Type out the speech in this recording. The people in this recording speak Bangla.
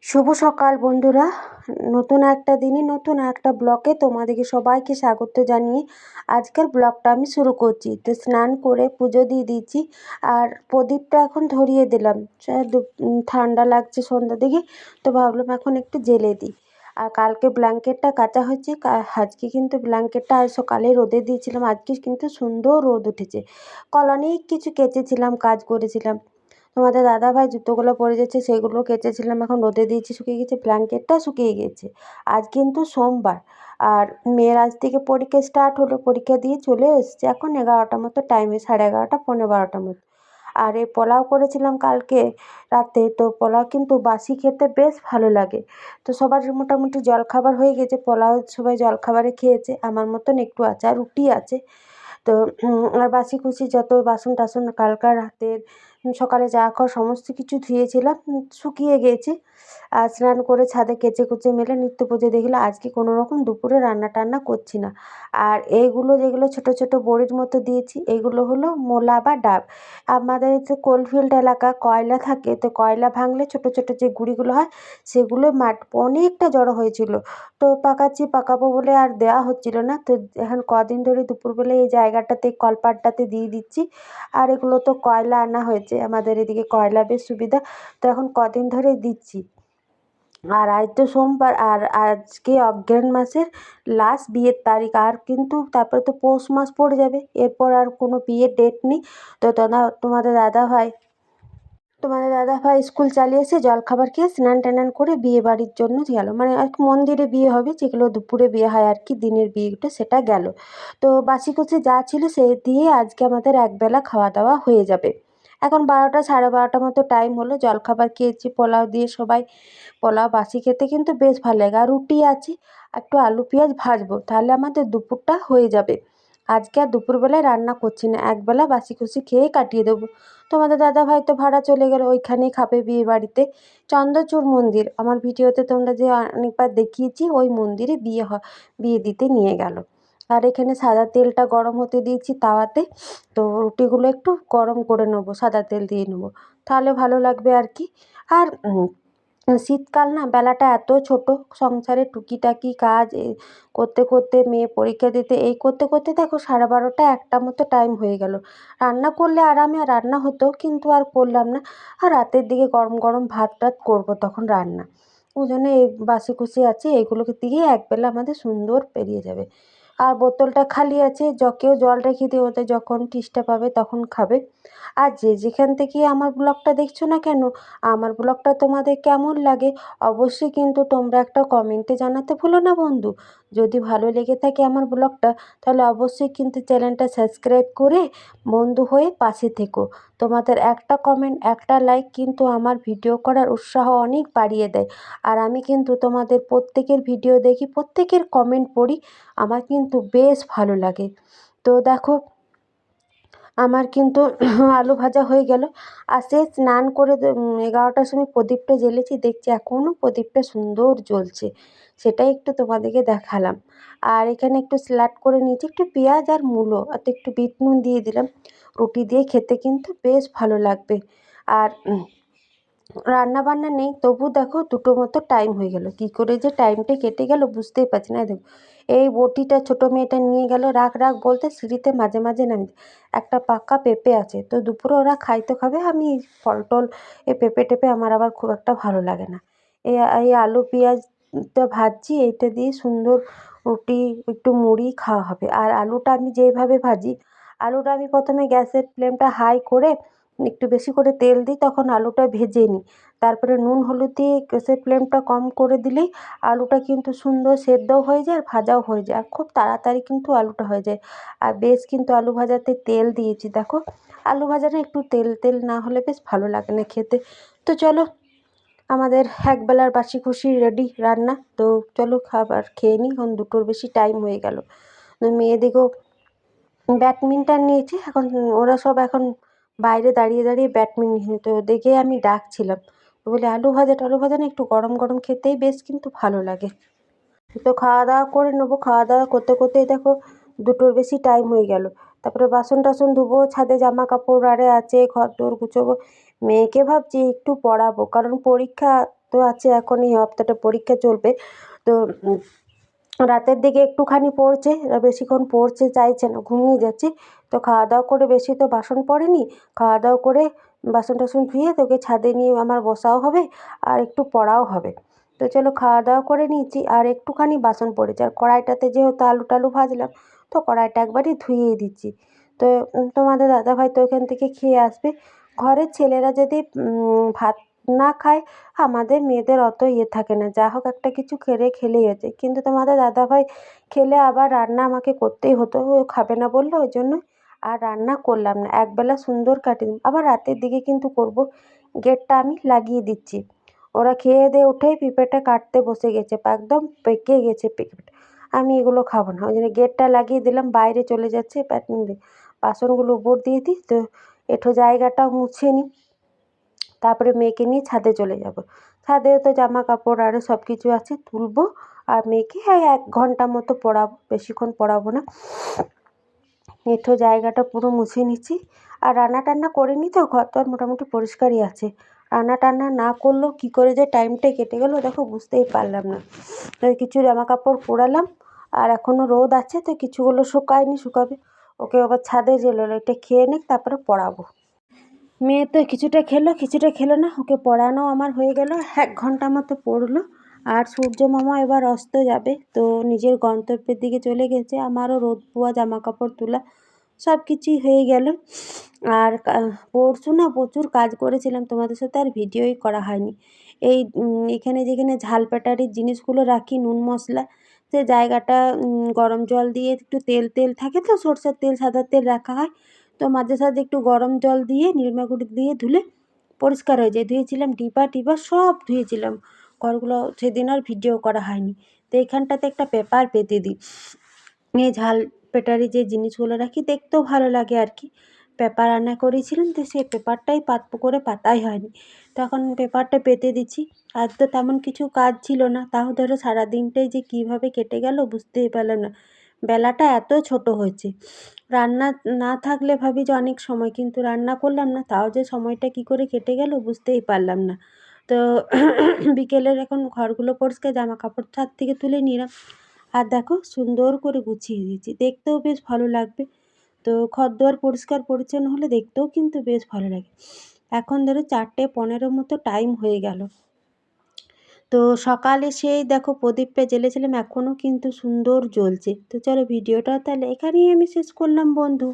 শুভ সকাল বন্ধুরা। নতুন একটা দিনে নতুন একটা ব্লগে তোমাদেরকে সবাইকে স্বাগত জানিয়ে আজকের ব্লগটা আমি শুরু করছি। তো স্নান করে পুজো দিয়ে দিয়েছি আর প্রদীপটা এখন ধরিয়ে দিলাম। ঠান্ডা লাগছে সন্ধ্যা দিকে, তো ভাবলাম এখন একটু জ্বেলে দিই। আর কালকে ব্ল্যাঙ্কেটটা কাচা হয়েছে, আজকে কিন্তু ব্ল্যাঙ্কেটটা আর সকালে রোদে দিয়েছিলাম, আজকে কিন্তু সুন্দর রোদ উঠেছে। অনেক কিছু কেচেছিলাম, কাজ করেছিলাম। তোমাদের দাদাভাই জুতোগুলো পরে যাচ্ছে, সেগুলো কেচেছিলাম, এখন রোদে দিয়েছি, শুকিয়ে গেছে। ব্ল্যাঙ্কেটটা শুকিয়ে গেছে। আজ কিন্তু সোমবার, আর মেয়ের আজ থেকে পরীক্ষা স্টার্ট হলো। পরীক্ষা দিয়ে চলে এসছে, এখন 11টার মতো টাইমে, 11:30 11:15 মতো। আর এই পোলাও করেছিলাম কালকে রাতে, তো পোলাও কিন্তু বাসি খেতে বেশ ভালো লাগে। তো সবার মোটামুটি জলখাবার হয়ে গেছে, পোলাও সবাই জলখাবারে খেয়েছে, আমার মতন একটু আছে, আর রুটি আছে। তো আর বাসি কুসি যত বাসন টাসন কালকার রাতের, সকালে চা খাওয়া সমস্ত কিছু ধুয়েছিলাম, শুকিয়ে গিয়েছে। আর স্নান করে ছাদে কেচে কুচে মেলে নিত্য পুজো দেখলে আজকে কোনো রকম দুপুরে রান্না টান্না করছি না। আর এইগুলো যেগুলো ছোট ছোট বড়ির মতো দিয়েছি, এগুলো হলো মোলা বা ডাব। আমাদের যে কোলফিল্ড এলাকা, কয়লা থাকে, তো কয়লা ভাঙলে ছোট ছোট যে গুঁড়িগুলো হয়, সেগুলো অনেকটা জড়ো হয়েছিল। তো পাকাবো বলে আর দেওয়া হচ্ছিল না। তো এখন কদিন ধরে দুপুরবেলা এই জায়গাটাতে, কলপাড়টাতে দিয়ে দিচ্ছি। আর এগুলো তো কয়লা আনা হয়েছে, আমাদের এদিকে কয়লা বেশ সুবিধা, তো এখন কদিন ধরে দিচ্ছি। আর আজ তো সোমবার, আর আজকে অগ্রহায়ণ মাসের লাস্ট বিয়ের তারিখ, আর কিন্তু তারপরে তো পৌষ মাস পড়ে যাবে, এরপর আর কোনো বিয়ের ডেট নেই। তো তোমাদের দাদাভাই স্কুল চালিয়ে এসে জলখাবার খেয়ে স্নান টানান করে বিয়ে বাড়ির জন্য গেল, মানে আর কি মন্দিরে বিয়ে হবে, যেগুলো দুপুরে বিয়ে হয় আর কি, দিনের বিয়েটা সেটা গেল। তো বাসি কুচি যা ছিল সে দিয়ে আজকে আমাদের একবেলা খাওয়া দাওয়া হয়ে যাবে। এখন 12টা 12:30 মতো টাইম হলো, জলখাবার খেয়েছি পোলাও দিয়ে সবাই। পোলাও বাসি খেতে কিন্তু বেশ ভালো লাগে, আর রুটি আছে, একটু আলু পেঁয়াজ ভাজবো, তাহলে আমাদের দুপুরটা হয়ে যাবে। আজকে আর দুপুরবেলায় রান্না করছি না, একবেলা বাসি কুচি খেয়ে কাটিয়ে দেবো। তোমাদের দাদাভাই তো ভাড়া চলে গেল, ওইখানেই খাবে বিয়ে বাড়িতে। চন্দ্রচূড় মন্দির, আমার ভিডিওতে তোমরা যে অনেকবার দেখিয়েছি, ওই মন্দিরে বিয়ে দিতে নিয়ে গেল। আর এখানে সাদা তেলটা গরম হতে দিয়েছি তাওয়াতে, তো রুটিগুলো একটু গরম করে নেবো, সাদা তেল দিয়ে নেবো, তাহলে ভালো লাগবে আর কি। আর শীতকাল না, বেলাটা এত ছোট, সংসারে টুকিটাকি কাজ করতে করতে, মেয়ে পরীক্ষা দিতে, এই করতে করতে দেখো 12:30 1টা মতো টাইম হয়ে গেল। রান্না করলে আরামে রান্না হতো, কিন্তু আর করলাম না। আর রাতের দিকে গরম গরম ভাত টাত করবো তখন রান্না, ওই জন্য এই বাসি কুসি আছে, এইগুলোকে দিয়ে একবেলা আমাদের সুন্দর পেরিয়ে যাবে। আর বোতলটা খালি আছে, কেউ জল রেখে দিয়ে, ওদের যখন তেষ্টা পাবে তখন খাবে। আর যে যেখান থেকে আমার ব্লগটা দেখছো না কেন, আমার ব্লগটা তোমাদের কেমন লাগে, অবশ্যই কিন্তু তোমরা একটা কমেন্টে জানাতে ভুলো না বন্ধু। যদি ভালো লেগে থাকে আমার ব্লগটা, তাহলে অবশ্যই কিন্তু চ্যানেলটা সাবস্ক্রাইব করে বন্ধু হয়ে পাশে থেকো। তোমাদের একটা কমেন্ট, একটা লাইক কিন্তু আমার ভিডিও করার উৎসাহ অনেক বাড়িয়ে দেয়। আর আমি কিন্তু তোমাদের প্রত্যেকের ভিডিও দেখি, প্রত্যেকের কমেন্ট পড়ি, আমার কিন্তু বেশ ভালো লাগে। তো দেখো, আমার কিন্তু আলু ভাজা হয়ে গেল। আর সে স্নান করে 11টার সময় প্রদীপটা জ্বেলেছি, দেখছি এখনও প্রদীপটা সুন্দর জ্বলছে, সেটাই একটু তোমাদেরকে দেখালাম। আর এখানে একটু স্যালাড করে নিয়েছি, একটু পেঁয়াজ আর মূলো, আর একটু বিট নুন দিয়ে দিলাম। রুটি দিয়ে খেতে কিন্তু বেশ ভালো লাগবে। আর রান্না বান্না নেই, তবু দেখো 2টো মতো টাইম হয়ে গেল, কী করে যে টাইমটা কেটে গেল বুঝতেই পারছি না। এই দেখো, এই বটিটা ছোটো মেয়েটা নিয়ে গেল, রাখ রাখ বলতে সিঁড়িতে মাঝে মাঝে নামি। একটা পাকা পেঁপে আছে, তো দুপুরে ওরা খাই তো খাবে, আমি ফল টল, এই পেঁপে টেপে আমার আবার খুব একটা ভালো লাগে না। এই এই আলু পেঁয়াজটা ভাজছি, এইটা দিয়ে সুন্দর রুটি, একটু মুড়ি খাওয়া হবে। আর আলুটা আমি যেইভাবে ভাজি, আলুটা আমি প্রথমে গ্যাসের ফ্লেমটা হাই করে একটু বেশি করে তেল দিই, তখন আলুটা ভেজে নিই। তারপরে নুন হলুদ দিয়ে গ্যাসের ফ্লেমটা কম করে দিলেই আলুটা কিন্তু সুন্দর সেদ্ধও হয়ে যায় আর ভাজাও হয়ে যায়, আর খুব তাড়াতাড়ি কিন্তু আলুটা হয়ে যায়। আর বেশ কিন্তু আলু ভাজাতে তেল দিয়েছি, দেখো আলু ভাজাটা একটু তেল তেল না হলে বেশ ভালো লাগে না খেতে। তো চলো, আমাদের একবেলার বাসি খুশি রেডি রান্না, তো চলো খাবার খেয়ে নিই, এখন 2টোর বেশি টাইম হয়ে গেল। মেয়েদিকেও ব্যাডমিন্টন নিয়েছি, এখন ওরা সব এখন বাইরে দাঁড়িয়ে দাঁড়িয়ে ব্যাডমিন্টন, তো ওদেরকে আমি ডাকছিলাম, বলে আলু ভাজা না একটু গরম গরম খেতেই বেশ কিন্তু ভালো লাগে। তো খাওয়া দাওয়া করে নেবো, খাওয়া দাওয়া করতে করতেই দেখো 2টোর বেশি টাইম হয়ে গেল। তারপরে বাসন টাসন ধুবো, ছাদে জামা কাপড় আরে আছে, ঘর দোর গুছোবো। মেয়েকে ভাবছি একটু পড়াবো, কারণ পরীক্ষা তো আছে, এখন এই হপ্তাহটা পরীক্ষা চলবে। তো রাতের দিকে একটুখানি পড়ছে, বেশিক্ষণ পড়তে চাইছে না, ঘুমিয়ে যাচ্ছে। তো খাওয়া দাওয়া করে, বেশি তো বাসন পড়েনি, খাওয়া দাওয়া করে বাসন টাসন ধুয়ে তোকে ছাদে নিয়ে আমার বসাও হবে আর একটু পড়াও হবে। তো চলো খাওয়া দাওয়া করে নিয়েছি, আর একটুখানি বাসন পড়েছে, আর কড়াইটাতে যেহেতু আলু টালু ভাজলাম, তো কড়াইটা একবারই ধুয়েই দিচ্ছি। তো তোমাদের দাদাভাই তো ওখান থেকে খেয়ে আসবে। ঘরের ছেলেরা যদি ভাত না খায়, আমাদের মেয়েদের অত ইয়ে থাকে না, যা হোক একটা কিছু খেলেই হয়েছে। কিন্তু তোমাদের দাদাভাই খেলে আবার রান্না আমাকে করতেই হতো, ও খাবে না বললো, ওই জন্য আর রান্না করলাম না, একবেলা সুন্দর কাটিয়ে দিলাম। আবার রাতের দিকে কিন্তু করব। গেটটা আমি লাগিয়ে দিচ্ছি। ওরা খেয়ে দিয়ে উঠেই পেঁপেটা কাটতে বসে গেছে, একদম পেকে গেছে পেঁপেটা। আমি এগুলো খাবো না, ওই জন্য গেটটা লাগিয়ে দিলাম, বাইরে চলে যাচ্ছে। বাসনগুলো উপর দিয়ে দিই, তো একটু জায়গাটাও মুছে নিই, তারপরে মেয়েকে নিয়ে ছাদে চলে যাব। ছাদেও তো জামা কাপড় আরও সব কিছু আছে, তুলবো। আর মেয়েকে 1 ঘন্টা মতো পড়াবো, বেশিক্ষণ পড়াবো না। একটু জায়গাটা পুরো মুছে নিচ্ছি। আর রান্না টান্না করিনি, তো ঘর তো আর মোটামুটি পরিষ্কারই আছে। রান্না টান্না না করলেও কী করে যে টাইমটা কেটে গেল দেখো, বুঝতেই পারলাম না। তো কিছু জামা কাপড় পরালাম, আর এখনও রোদ আছে, তো কিছুগুলো শুকায়নি, শুকাবে। ওকে আবার ছাদে যেলো, এটা খেয়ে নিক, তারপরে পড়াবো। মেয়ে তো কিছুটা খেলো, কিছুটা খেলো না, ওকে পড়ানো আমার হয়ে গেল, 1 ঘন্টা মতো পড়লো। আর সূর্য মামা এবার অস্ত যাবে, তো নিজের গন্তব্যের দিকে চলে গেছে। আমারও রোদ পোয়া, জামা কাপড় তোলা সব কিছুই হয়ে গেল। আর পরশু না প্রচুর কাজ করেছিলাম, তোমাদের সাথে আর ভিডিওই করা হয়নি। এখানে যেখানে ঝাল প্যাটারির জিনিসগুলো রাখি, নুন মশলা, সে জায়গাটা গরম জল দিয়ে একটু তেল তেল থাকে, তো সরষের তেল সাদা তেল রাখা হয়, তো মাঝে সাঝে একটু গরম জল দিয়ে নিরমা গুঁড়ি দিয়ে ধুলে পরিষ্কার হয়ে যায়। ধুয়েছিলাম, ডিবা টিবা সব ধুয়েছিলাম ঘরগুলো, সেদিন আর ভিডিও করা হয়নি। তো এখানটাতে একটা পেপার পেতে দিই, এই ঝাল পেটারি যে জিনিসগুলো রাখি, দেখতেও ভালো লাগে আর কি। পেপার রান্না করেছিলাম, তো সেই পেপারটাই পাতবো করে পাতাই হয়নি, তখন পেপারটা পেতে দিচ্ছি। আর তো তেমন কিছু কাজ ছিল না, তাও ধরো সারাদিনটাই যে কীভাবে কেটে গেল বুঝতেই পারলাম না। বেলাটা এত ছোট হয়েছে, রান্না না থাকলে ভাবি যে অনেক সময়, কিন্তু রান্না করলাম না, তাও যে সময়টা কী করে কেটে গেল বুঝতেই পারলাম না। তো বিকেলের এখন ঘরগুলো পরিষ্কার, জামা কাপড় ছাদ থেকে তুলে নিলাম, আর দেখো সুন্দর করে গুছিয়ে দিয়েছি, দেখতেও বেশ ভালো লাগবে। তো ঘরদুয়ার পরিষ্কার পরিচ্ছন্ন হলে দেখতেও কিন্তু বেশ ভালো লাগে। এখন ধরো 4:15 মতো টাইম হয়ে গেল। তো সকালে সেই দেখো প্রদীপটা জ্বেলেছিলাম, এখনও কিন্তু সুন্দর জ্বলছে। তো চলো ভিডিওটা তাহলে এখানেই আমি শেষ করলাম বন্ধু।